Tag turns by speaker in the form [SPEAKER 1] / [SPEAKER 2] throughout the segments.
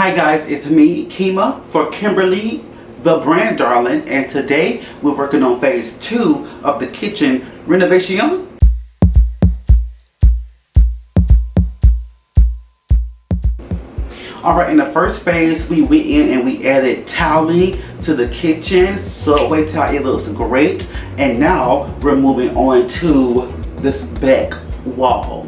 [SPEAKER 1] Hi guys, it's me, Kima, for Kimberlee, the brand darling, and today we're working on phase 2 of the kitchen renovation. Alright, in the first phase we went in and we added toweling to the kitchen, subway tile. It looks great. And now we're moving on to this back wall.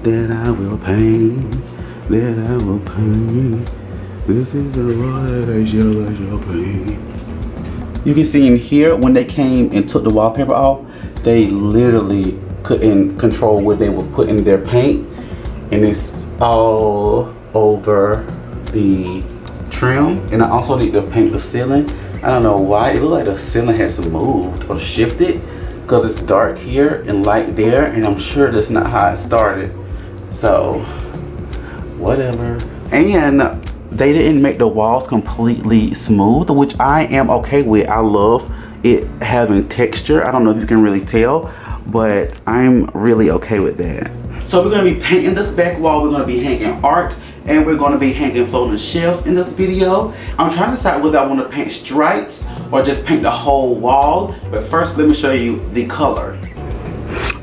[SPEAKER 1] That I will paint, that I will paint. This is the wall that I shall paint. You can see in here when they came and took the wallpaper off, they literally couldn't control where they were putting their paint, and it's all over the trim. And I also need to paint the ceiling. I don't know why it looked like the ceiling has moved or shifted, because it's dark here and light there, and I'm sure that's not how it started. So whatever. And they didn't make the walls completely smooth, which I am okay with. I love it having texture. I don't know if you can really tell, but I'm really okay with that. So we're going to be painting this back wall. We're going to be hanging art, and we're going to be hanging floating shelves in this video. I'm trying to decide whether I want to paint stripes or just paint the whole wall. But first, let me show you the color.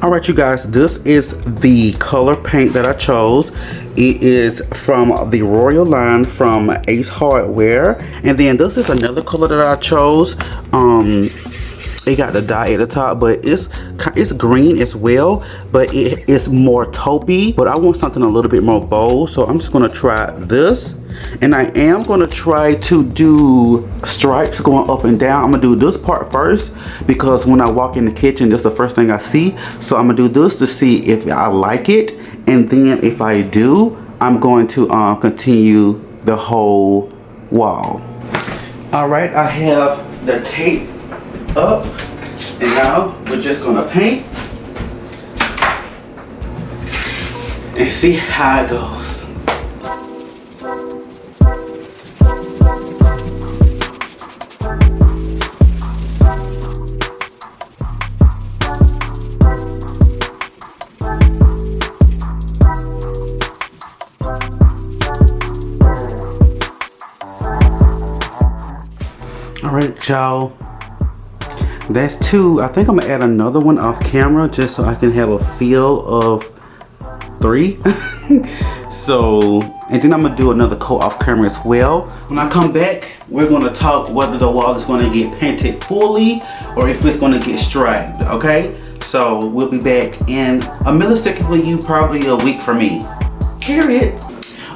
[SPEAKER 1] Alright you guys, this is the color paint that I chose. It is from the Royal line from Ace Hardware. And then this is another color that I chose. It got the dye at the top, but it's green as well, but it is more taupey. But I want something a little bit more bold, so I'm just gonna try this. And I am gonna try to do stripes going up and down. I'm gonna do this part first because when I walk in the kitchen, that's the first thing I see. So I'm gonna do this to see if I like it, and then if I do, I'm going to continue the whole wall. All right, I have the tape up, and now we're just gonna paint and see how it goes. Alright y'all, that's 2. I think I'm gonna add another one off camera just so I can have a feel of 3. So, and then I'm gonna do another coat off camera as well. When I come back, we're gonna talk whether the wall is gonna get painted fully or if it's gonna get striped, okay? So we'll be back in a millisecond for you, probably a week for me. Period.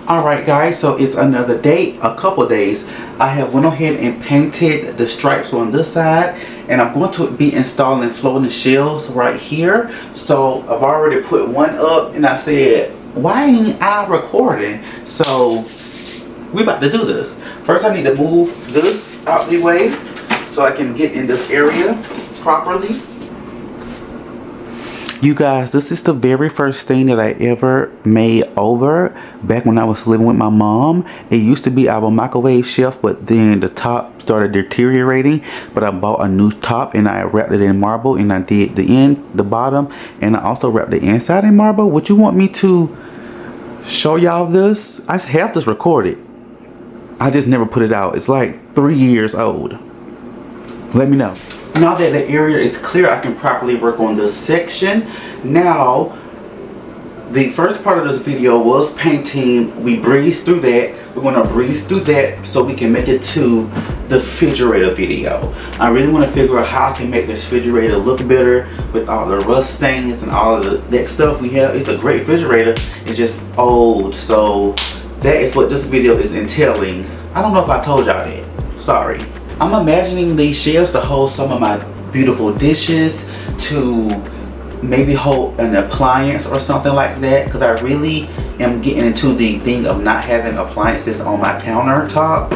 [SPEAKER 1] Alright guys, so it's another day, a couple days. I have went ahead and painted the stripes on this side, and I'm going to be installing floating shelves right here. So I've already put one up, and I said, why ain't I recording? So we about to do this. First I need to move this out the way so I can get in this area properly. You guys, this is the very first thing that I ever made over back when I was living with my mom. It used to be our microwave shelf, but then the top started deteriorating. But I bought a new top and I wrapped it in marble, and I did the bottom, and I also wrapped the inside in marble. Would you want me to show y'all this? I have this recorded. I just never put it out. It's like 3 years old. Let me know. Now that the area is clear, I can properly work on this section. Now, the first part of this video was painting. We breezed through that. We're going to breeze through that so we can make it to the refrigerator video. I really want to figure out how I can make this refrigerator look better with all the rust stains and all of that stuff we have. It's a great refrigerator. It's just old. So that is what this video is entailing. I don't know if I told y'all that. Sorry. I'm imagining these shelves to hold some of my beautiful dishes, to maybe hold an appliance or something like that, because I really am getting into the thing of not having appliances on my countertop.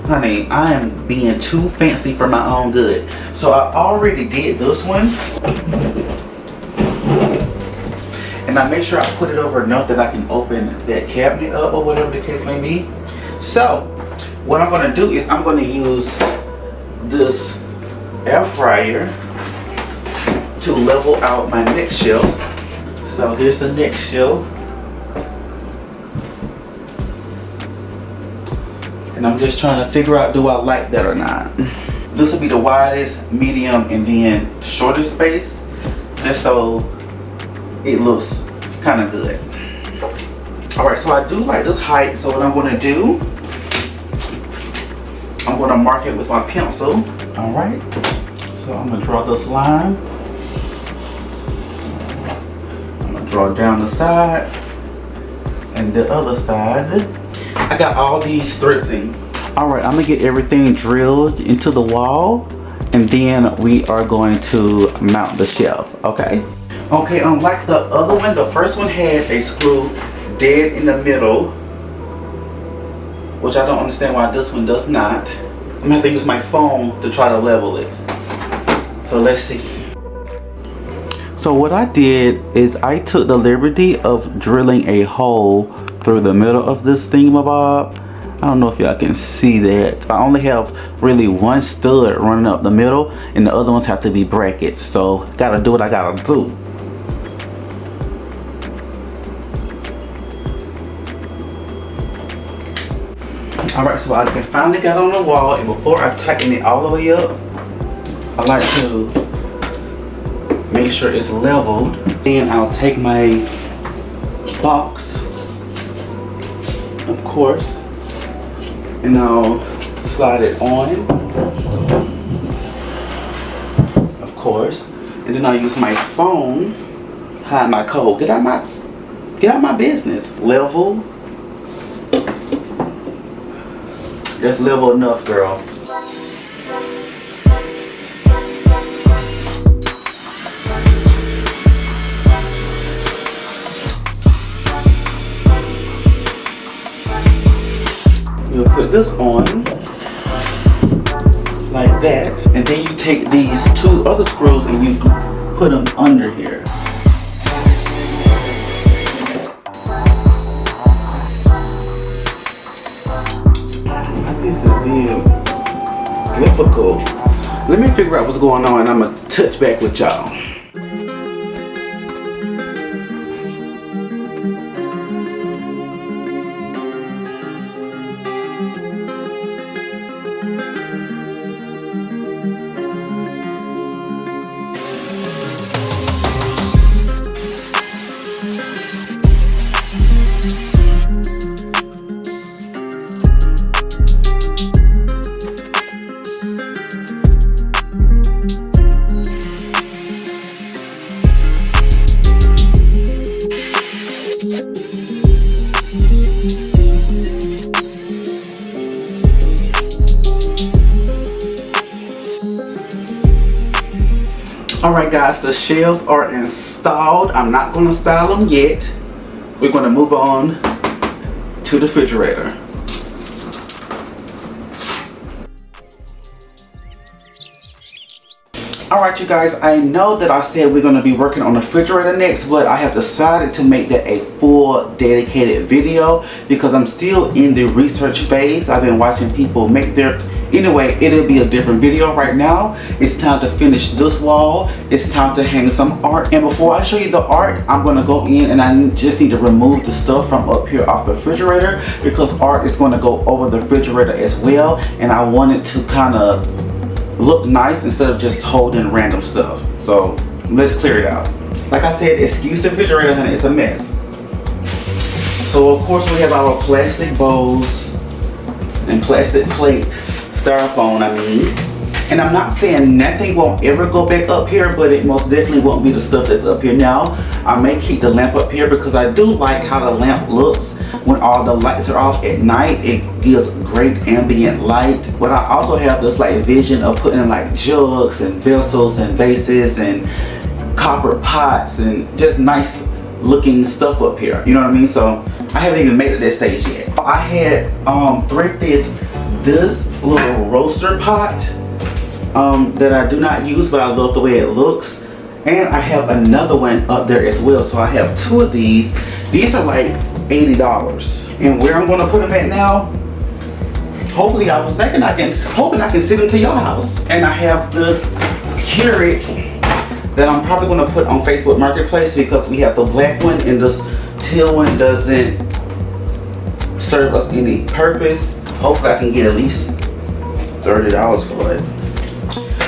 [SPEAKER 1] Honey, I am being too fancy for my own good. So I already did this one, and I made sure I put it over enough that I can open that cabinet up or whatever the case may be. So what I'm going to do is I'm going to use this air fryer to level out my next shelf. So here's the next shelf. And I'm just trying to figure out, do I like that or not? This will be the widest, medium, and then shortest space, just so it looks kind of good. All right, so I do like this height. So what I'm going to do, I'm going to mark it with my pencil. All right, so I'm going to draw this line. I'm going to draw down the side and the other side. I got all these thrifting. All right, I'm gonna get everything drilled into the wall, and then we are going to mount the shelf. Okay. Okay. Unlike the other one, the first one had a screw dead in the middle, which I don't understand why this one does not. I'm gonna have to use my phone to try to level it. So let's see. So what I did is I took the liberty of drilling a hole through the middle of this thingamabob. I don't know if y'all can see that. I only have really one stud running up the middle, and the other ones have to be brackets. So gotta do what I gotta do. All right, so I can finally get on the wall, and before I tighten it all the way up, I like to make sure it's leveled. Then I'll take my box, of course, and I'll slide it on, of course, and then I'll use my phone, hide my code. Get out my business. Level. That's level enough, girl. You'll put this on like that, and then you take these two other screws and you put them under here. This is being difficult. Let me figure out what's going on, and I'm gonna touch back with y'all. Alright guys, the shelves are installed. I'm not going to style them yet. We're going to move on to the refrigerator. Alright you guys, I know that I said we're going to be working on the refrigerator next, but I have decided to make that a full dedicated video because I'm still in the research phase. I've been watching people make their... Anyway, it'll be a different video. Right now, it's time to finish this wall. It's time to hang some art. And before I show you the art, I'm going to go in and I just need to remove the stuff from up here off the refrigerator because art is going to go over the refrigerator as well. And I want it to kind of look nice instead of just holding random stuff. So let's clear it out. Like I said, excuse the refrigerator, honey, it's a mess. So of course we have our plastic bowls and plastic plates. Styrofoam, I mean. And I'm not saying nothing won't ever go back up here, but it most definitely won't be the stuff that's up here now. I may keep the lamp up here because I do like how the lamp looks when all the lights are off at night. It gives great ambient light. But I also have this like vision of putting in like jugs and vessels and vases and copper pots and just nice looking stuff up here. You know what I mean? So I haven't even made it to that stage yet. I had thrifted this little roaster pot that I do not use, but I love the way it looks. And I have another one up there as well. So I have two of these. These are like $80. And where I'm gonna put them at now, hopefully I was thinking hoping I can send them to your house. And I have this Keurig that I'm probably going to put on Facebook Marketplace because we have the black one and this teal one doesn't serve us any purpose. Hopefully I can get at least $30 for it.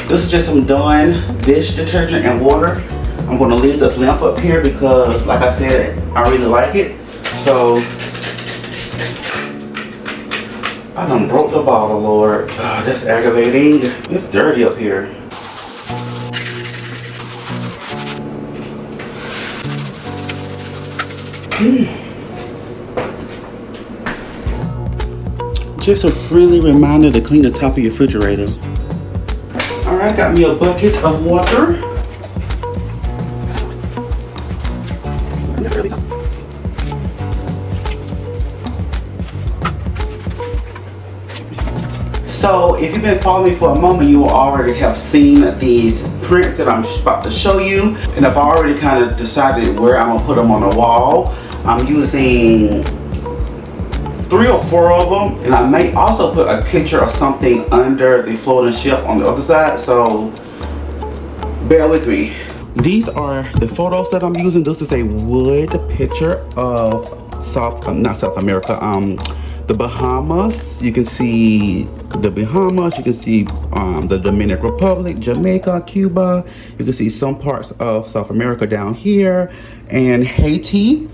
[SPEAKER 1] This is just some Dawn dish detergent and water. I'm going to leave this lamp up here because, like I said, I really like it. So I done broke the bottle, Lord. Oh, that's aggravating. It's dirty up here. Just a friendly reminder to clean the top of your refrigerator. Alright, got me a bucket of water. So if you've been following me for a moment, you will already have seen these prints that I'm about to show you. And I've already kind of decided where I'm gonna put them on the wall. I'm using 3 or 4 of them, and I may also put a picture of something under the floating shelf on the other side, so bear with me. These are the photos that I'm using. This is a wood picture of not South America, the Bahamas. You can see the Bahamas, you can see the Dominican Republic, Jamaica, Cuba. You can see some parts of South America down here, and Haiti.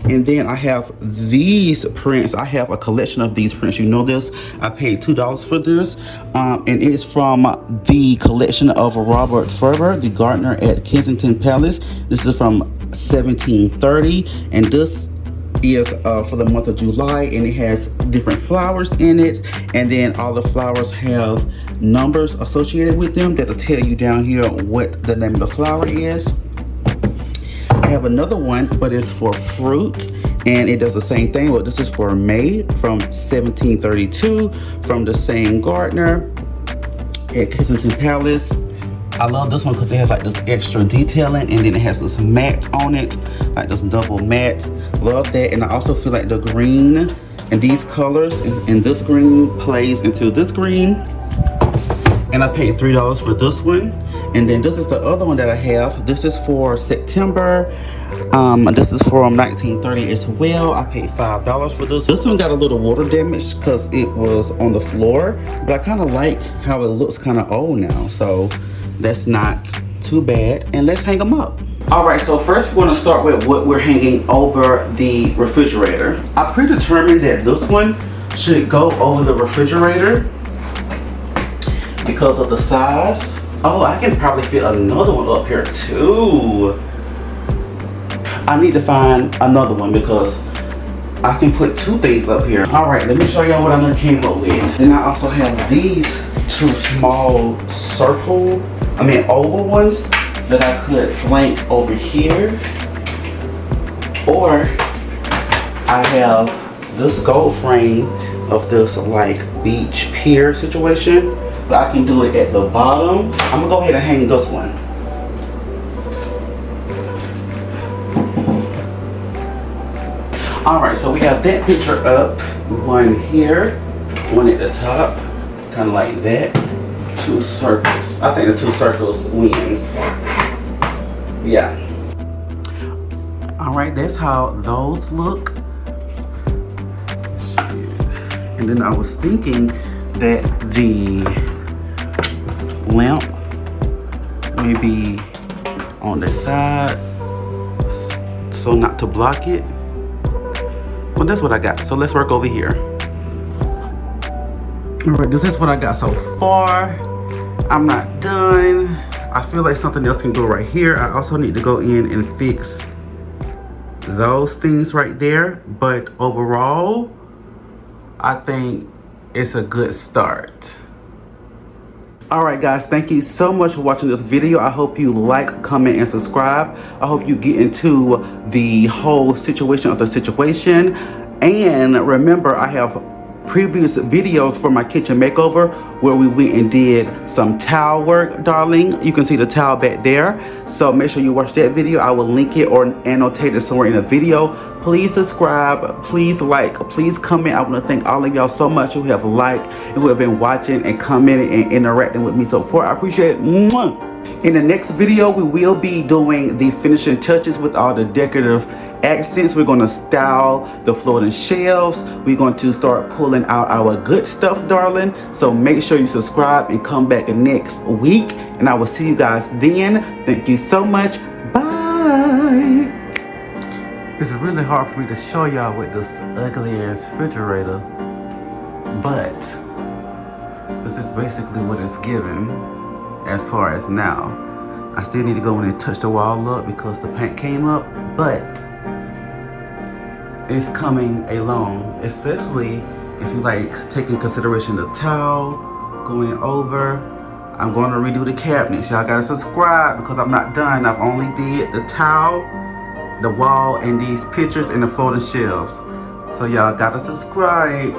[SPEAKER 1] And then I have these prints. I have a collection of these prints. You know this. I paid $2 for this. And it's from the collection of Robert Ferber, the gardener at Kensington Palace. This is from 1730. And this is for the month of July. And it has different flowers in it. And then all the flowers have numbers associated with them that'll tell you down here what the name of the flower is. I have another one, but it's for fruit, and it does the same thing, but this is for May from 1732 from the same gardener at Kensington Palace. I love this one because it has like this extra detailing, and then it has this mat on it, like this double mat. Love that. And I also feel like the green and these colors and this green plays into this green. And I paid $3 for this one. And then this is the other one that I have. This is for September. This is from 1930 as well. I paid $5 for this. This one got a little water damage because it was on the floor, but I kind of like how it looks kind of old now. So that's not too bad. And let's hang them up. All right, so first we're going to start with what we're hanging over the refrigerator. I predetermined that this one should go over the refrigerator because of the size. Oh, I can probably fit another one up here too. I need to find another one because I can put 2 things up here. All right, let me show y'all what I came up with. And I also have these 2 small oval ones that I could flank over here. Or I have this gold frame of this like beach pier situation. I can do it at the bottom. I'm gonna go ahead and hang this one. All right, so we have that picture up. One here, one at the top, kind of like that. 2 circles. I think the 2 circles wins. Yeah. All right, that's how those look. And then I was thinking that the lamp maybe on the side so not to block it. Well, that's what I got. So let's work over here. All right, this is what I got so far. I'm not done. I feel like something else can go right here. I also need to go in and fix those things right there. But overall, I think it's a good start. Alright guys, thank you so much for watching this video. I hope you like, comment, and subscribe. I hope you get into the whole situation of the situation. And remember, I have previous videos for my kitchen makeover where we went and did some towel work, darling. You can see the towel back there. So make sure you watch that video. I will link it or annotate it somewhere in the video. Please subscribe, please like, please comment. I want to thank all of y'all so much who have liked and who have been watching and commenting and interacting with me so far. I appreciate it. Mwah. In the next video, we will be doing the finishing touches with all the decorative accents. We're going to style the floating shelves. We're going to start pulling out our good stuff, darling. So make sure you subscribe and come back next week. And I will see you guys then. Thank you so much. Bye. It's really hard for me to show y'all with this ugly ass refrigerator, but this is basically what it's given as far as now. I still need to go in and touch the wall up because the paint came up, but it's coming along, especially if you like take in consideration the towel going over. I'm going to redo the cabinets. Y'all gotta subscribe because I'm not done. I've only did the towel, the wall, and these pictures and the floating shelves. So y'all gotta subscribe,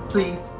[SPEAKER 1] please.